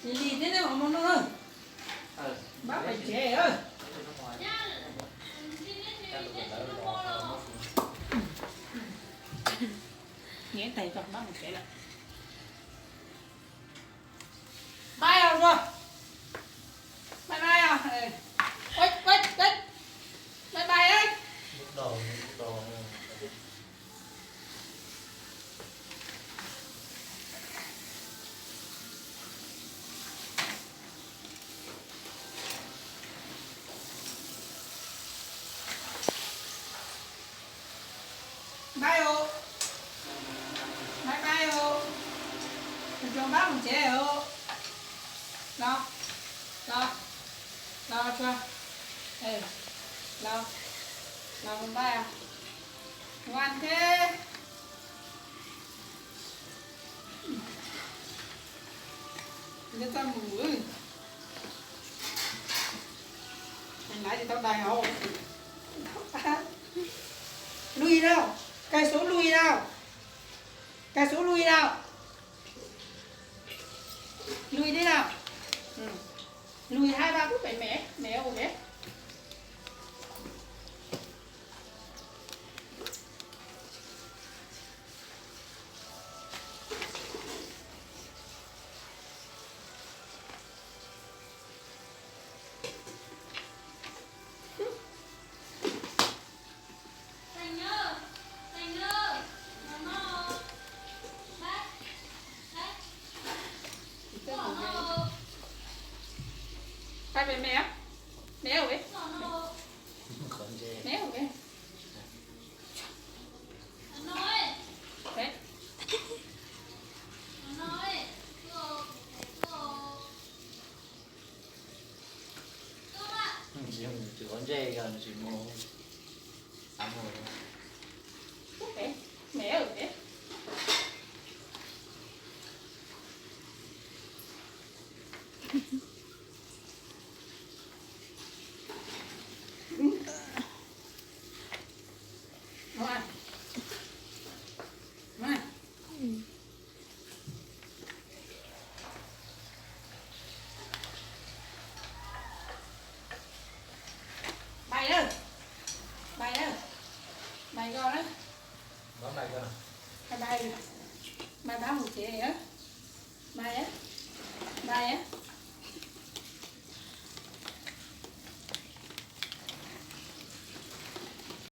Đi thế nào mà nó bác phải trẻ ơi. Nhé tay cho bác phải trẻ lại. Bay nào rồi? Bay bay à? Quách quách quách. Bay bay ấy. Lúc đầu Bay ô. Bay bay ô. Mình cho bác một trẻ ô. Lo. Lo. Lo cho. Lo. Lo con bay à? Ngoan thế. Người ta mù ơi. Mày nãy thì tao đài hậu. Lui đâu? Cây số lui đâu? Cây số lui đâu? Lui đi nào? Lùi 2-3 phút phải mẹ ơi mẹ. Tay về mẹ. Mẹ ở đấy. Mẹ ở đấy. Đấy. 지금 언제 얘기하는지 뭐 아무 Đấy. Mẹ ở đấy. Ngoan. Ngoan. Bay đâu? Bay đâu? Bay go đó. bấm lại cơ. Bay bay. Bay bám một chị á. Bay á. Bay á.